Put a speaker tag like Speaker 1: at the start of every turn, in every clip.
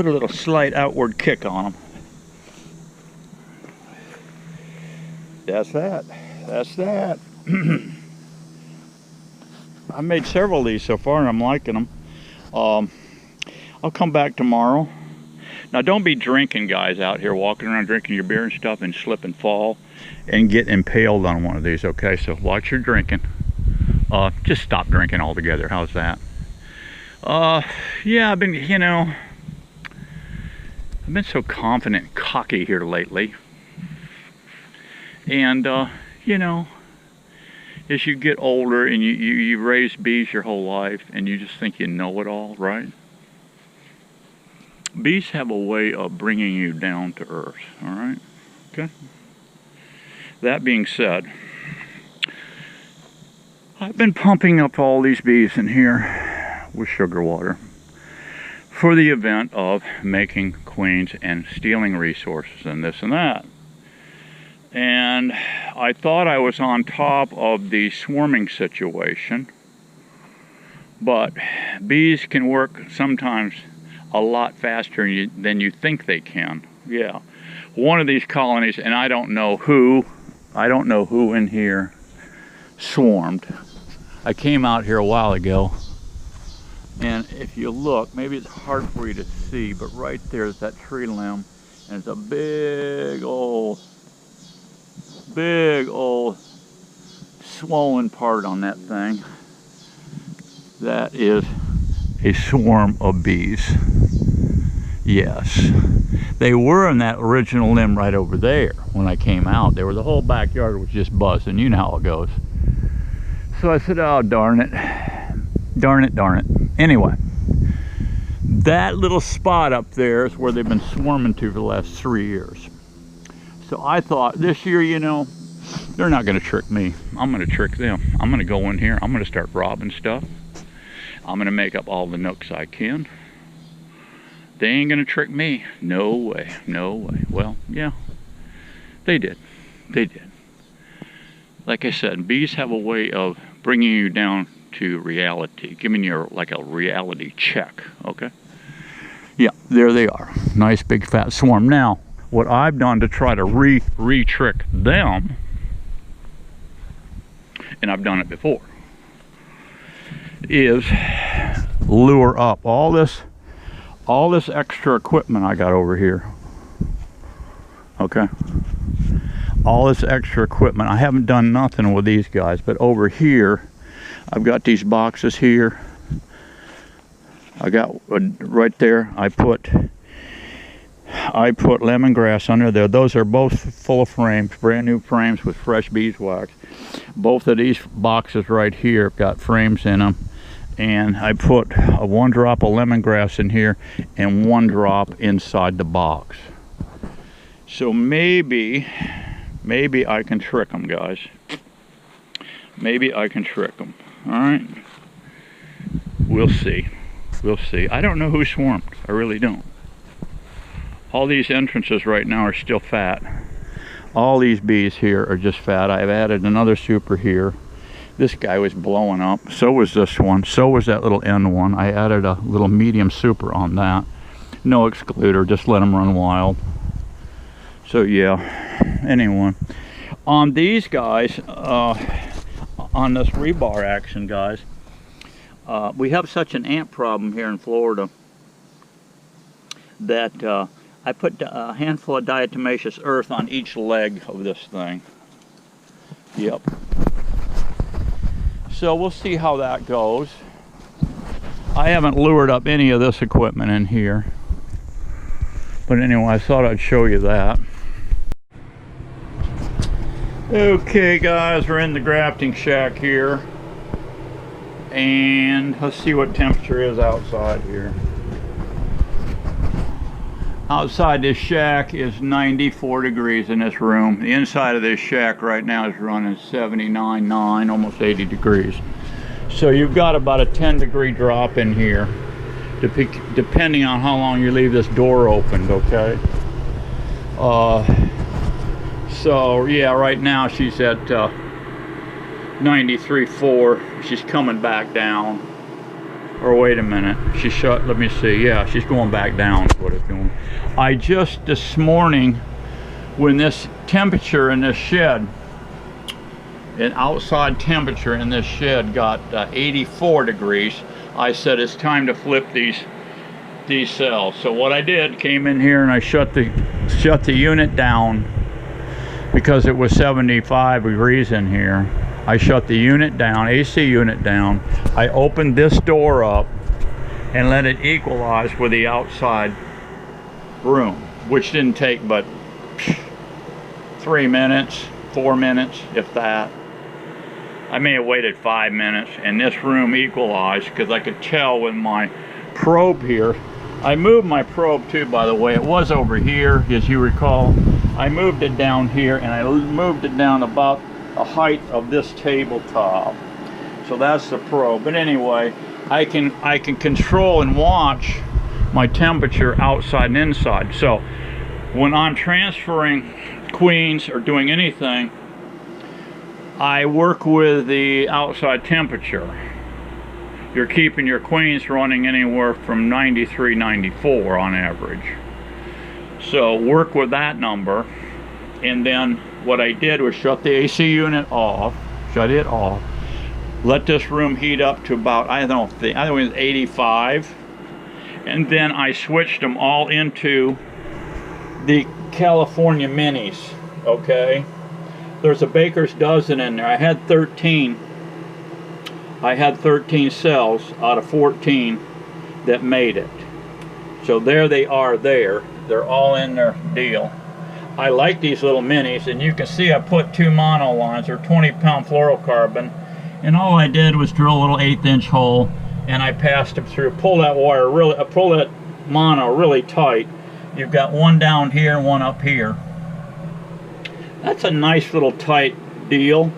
Speaker 1: put a little slight outward kick on them. That's that. That's that. I made several of these so far and I'm liking them. I'll come back tomorrow. Now don't be drinking, guys, out here walking around drinking your beer and stuff and slip and fall and get impaled on one of these, okay? So watch your drinking. Just stop drinking altogether. How's that? Yeah, I've been, you know, I've been so confident and cocky here lately. And, you know, as you get older and you raise bees your whole life and you just think you know it all, right? Bees have a way of bringing you down to earth, all right? Okay? That being said, I've been pumping up all these bees in here with sugar water for the event of making queens and stealing resources and this and that. And I thought I was on top of the swarming situation, but bees can work sometimes a lot faster than you think they can. Yeah, one of these colonies, and I don't know who in here swarmed. I came out here a while ago, and if you look, maybe it's hard for you to see, but right there's that tree limb, and it's a big old swollen part on that thing. That is a swarm of bees. Yes, they were in that original limb right over there when I came out. They were, the whole backyard was just buzzing. You know how it goes. So I said, oh, darn it. Darn it, darn it. Anyway, that little spot up there is where they've been swarming to for the last 3 years. So I thought this year, you know, they're not going to trick me. I'm going to trick them. I'm going to go in here. I'm going to start robbing stuff. I'm going to make up all the nooks I can. They ain't going to trick me. No way. No way. Well, yeah, they did. They did. Like I said, bees have a way of bringing you down to reality, giving you like a reality check, okay? Yeah, there they are. Nice big fat swarm. Now, what I've done to try to re-trick them, and I've done it before, is lure up all this extra equipment I got over here. Okay, all this extra equipment. I haven't done nothing with these guys, but over here I've got these boxes here. I got right there, I put lemongrass under there. Those are both full of frames, brand new frames with fresh beeswax. Both of these boxes right here got frames in them, and I put a 1 drop of lemongrass in here and 1 drop inside the box. So maybe I can trick them, guys. Maybe I can trick them. All right, we'll see. We'll see. I don't know who swarmed. I really don't. All these entrances right now are still fat. All these bees here are just fat. I've added another super here. This guy was blowing up. So was this one. So was that little end one. I added a little medium super on that. No excluder. Just let them run wild. So yeah. Anyway, on these guys, on this rebar action, guys, we have such an ant problem here in Florida that I put a handful of diatomaceous earth on each leg of this thing. Yep. So we'll see how that goes. I haven't lured up any of this equipment in here. But anyway, I thought I'd show you that. Okay guys, we're in the grafting shack here. And let's see what temperature is outside here. Outside this shack is 94 degrees in this room. The inside of this shack right now is running 79.9, almost 80 degrees. So you've got about a 10-degree drop in here, depending on how long you leave this door opened, okay? So yeah, right now she's at 93.4. She's coming back down. Or wait a minute, she shut, let me see, yeah, she's going back down is what it's doing. I just this morning, when this temperature in this shed, an outside temperature in this shed got 84 degrees, I said it's time to flip these cells. So what I did, came in here and I shut the unit down because it was 75 degrees in here. I shut the unit down, AC unit down. I opened this door up and let it equalize with the outside room, which didn't take but 3 minutes, 4 minutes, if that. I may have waited 5 minutes, and this room equalized because I could tell with my probe here. I moved my probe too, by the way. It was over here, as you recall. I moved it down here, and I moved it down about the height of this tabletop. So that's the probe. But anyway, I can control and watch my temperature outside and inside. So when I'm transferring queens or doing anything, I work with the outside temperature. You're keeping your queens running anywhere from 93, 94 on average. So work with that number. And then what I did was shut the AC unit off, shut it off, let this room heat up to about, I think it was 85. And then I switched them all into the California minis, okay? There's a baker's dozen in there. I had 13 cells out of 14 that made it. So there they are there. They're all in their deal. I like these little minis, and you can see I put 2 mono lines, or 20-pound fluorocarbon, and all I did was drill a little 1/8" hole, and I passed them through. Pull that wire really, pull that mono really tight. You've got one down here and one up here. That's a nice little tight deal.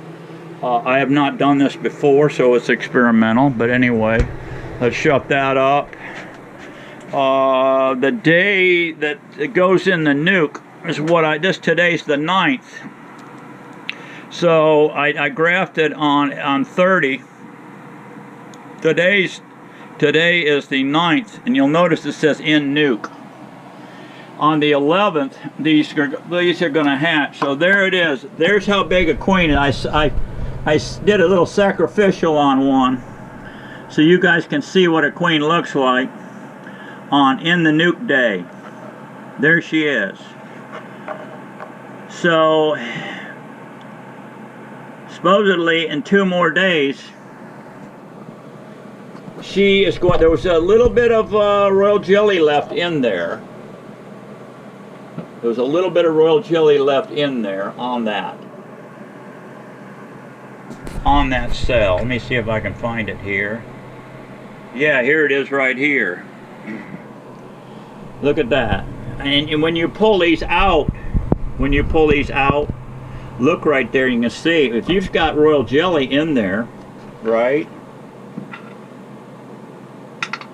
Speaker 1: I have not done this before, so it's experimental. But anyway, let's shut that up. The day that it goes in the nuke is what today's the 9th. So I grafted on 30. Today is the 9th, and you'll notice it says in nuke. On the 11th, these are going to hatch. So there it is. There's how big a queen. I did a little sacrificial on one, so you guys can see what a queen looks like on in the nuke day. There she is. So supposedly in 2 more days, she is going. There was a little bit of royal jelly left in there. There was a little bit of royal jelly left in there on that cell. Let me see if I can find it here. Yeah, here it is right here. Look at that. And when you pull these out, look right there, you can see if you've got royal jelly in there, right?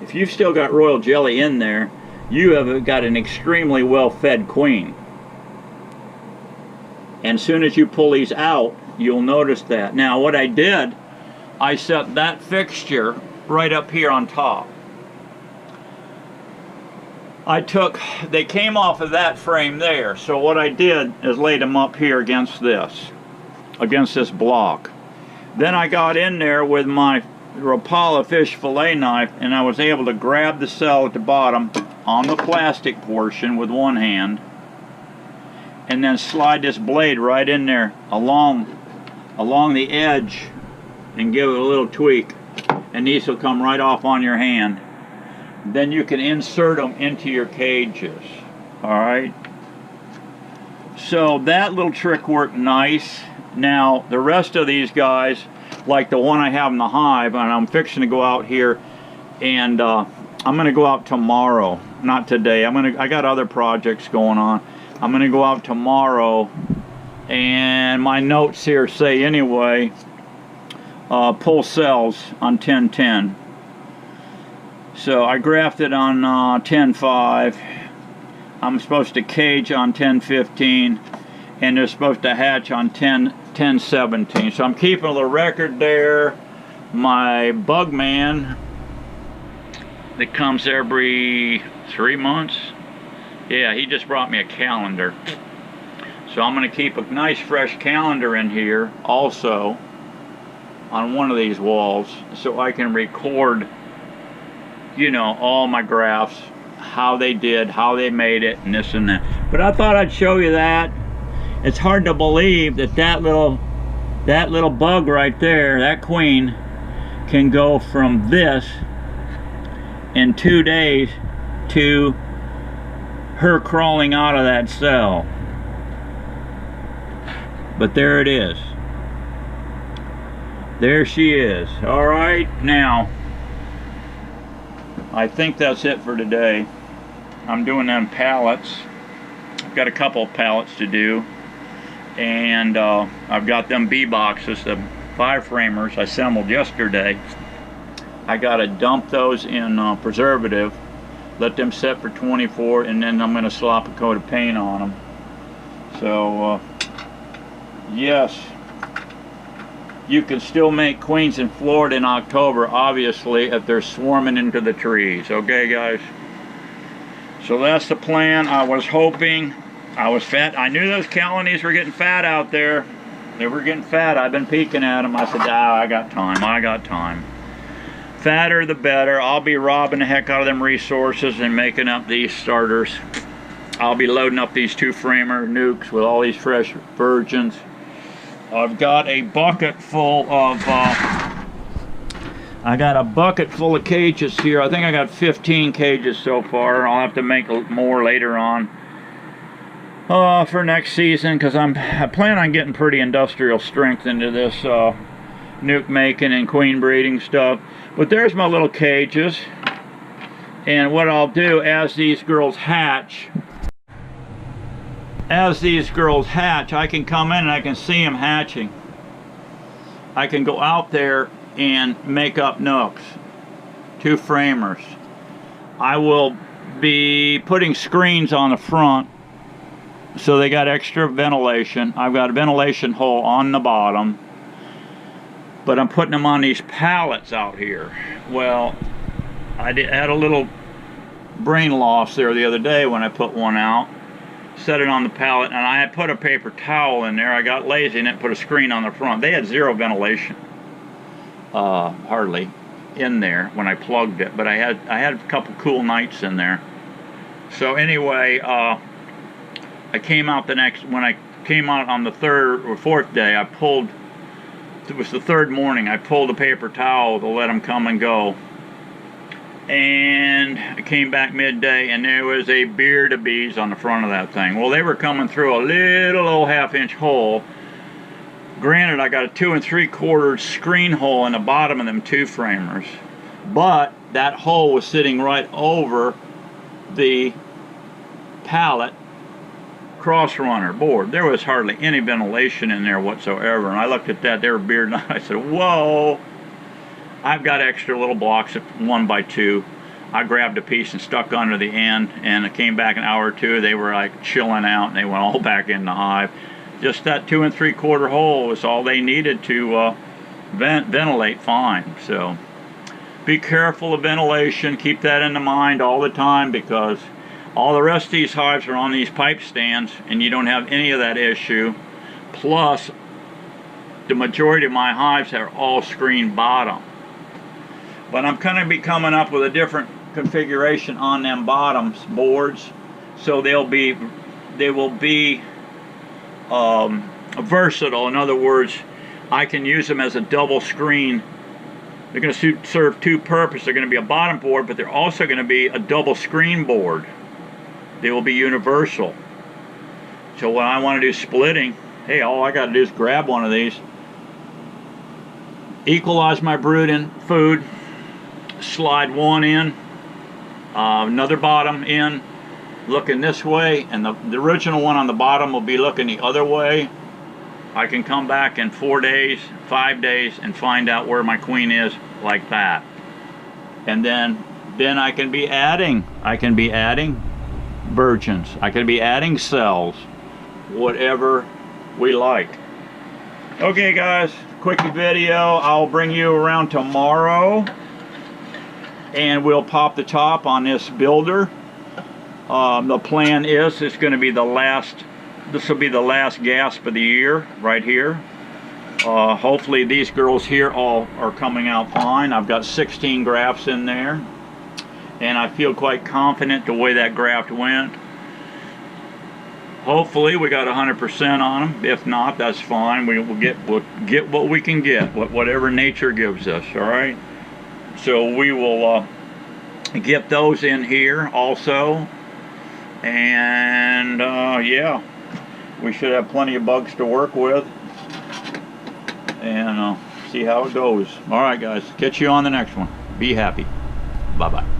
Speaker 1: If you've still got royal jelly in there, you have got an extremely well-fed queen. And as soon as you pull these out, you'll notice that. Now what I did, I set that fixture right up here on top. They came off of that frame there, so what I did is laid them up here against this block. Then I got in there with my Rapala fish fillet knife, and I was able to grab the cell at the bottom on the plastic portion with one hand, and then slide this blade right in there along the edge and give it a little tweak, and these will come right off on your hand. Then you can insert them into your cages. Alright, so that little trick worked nice. Now the rest of these guys, like the one I have in the hive, and I'm fixing to go out here, and I'm going to go out tomorrow, not today. I got other projects going on. I'm going to go out tomorrow, and my notes here say anyway, pull cells on 10-10. So I grafted on 10-5. I'm supposed to cage on 10-15, and they're supposed to hatch on 10-17. So I'm keeping a little record there. My bug man that comes every 3 months. Yeah, he just brought me a calendar. So I'm going to keep a nice fresh calendar in here also on one of these walls so I can record, you know, all my grafts, how they did, how they made it, and this and that. But I thought I'd show you that. It's hard to believe that that little bug right there, that queen, can go from this in 2 days to her crawling out of that cell. But there it is. There she is. All right, now I think that's it for today. I'm doing them pallets. I've got a couple of pallets to do, and I've got them bee boxes, the 5 framers I assembled yesterday. I gotta dump those in preservative, let them set for 24, and then I'm gonna slop a coat of paint on them. So yes, you can still make queens in Florida in October, obviously, if they're swarming into the trees. Okay, guys? So that's the plan. I was hoping, I was fat. I knew those colonies were getting fat out there. They were getting fat. I've been peeking at them. I said, I got time. I got time. Fatter the better. I'll be robbing the heck out of them resources and making up these starters. I'll be loading up these 2-framer nukes with all these fresh virgins. I've got a bucket full of cages here. I think I got 15 cages so far. I'll have to make more later on for next season, because I plan on getting pretty industrial strength into this nuke making and queen breeding stuff. But there's my little cages, and what I'll do as these girls hatch, I can come in and I can see them hatching. I can go out there and make up nooks, 2 framers. I will be putting screens on the front so they got extra ventilation. I've got a ventilation hole on the bottom, but I'm putting them on these pallets out here. Well, I had a little brain loss there the other day when I put one out. Set it on the pallet, and I had put a paper towel in there. I got lazy and didn't put a screen on the front. They had 0 ventilation, hardly, in there when I plugged it. But I had a couple cool nights in there. So anyway, I came out when I came out on the 3rd or 4th day, I pulled. It was the 3rd morning. I pulled a paper towel to let them come and go. And I came back midday, and there was a beard of bees on the front of that thing. Well, they were coming through a little old 1/2-inch hole. Granted, I got a 2 3/4 screen hole in the bottom of them 2 framers, but that hole was sitting right over the pallet cross runner board. There was hardly any ventilation in there whatsoever, and I looked at that. They were bearded, and I said, whoa. I've got extra little blocks of 1 by 2. I grabbed a piece and stuck under the end, and I came back an hour or 2. They were like chilling out, and they went all back in the hive. Just that 2 3/4 hole was all they needed to ventilate fine. So be careful of ventilation. Keep that in mind all the time, because all the rest of these hives are on these pipe stands, and you don't have any of that issue. Plus, the majority of my hives are all screen bottom. But I'm going to be coming up with a different configuration on them bottoms boards, so they will be versatile. In other words, I can use them as a double screen. They're going to serve 2 purposes. They're going to be a bottom board, but they're also going to be a double screen board. They will be universal. So when I want to do splitting, hey, all I got to do is grab one of these, equalize my brood in food, slide one in, another bottom in, looking this way, and the original one on the bottom will be looking the other way. I can come back in 4 days, 5 days, and find out where my queen is like that. And then I can be adding virgins. I can be adding cells, whatever we like. Okay, guys, quickie video. I'll bring you around tomorrow and we'll pop the top on this builder. The plan is it's going to be the last, this will be the last gasp of the year right here. Hopefully these girls here all are coming out fine. I've got 16 grafts in there, and I feel quite confident the way that graft went. Hopefully we got 100% on them. If not, that's fine. We'll get what we can get, whatever nature gives us. All right. So we will get those in here also, and yeah, we should have plenty of bugs to work with, and see how it goes. All right, guys. Catch you on the next one. Be happy. Bye bye.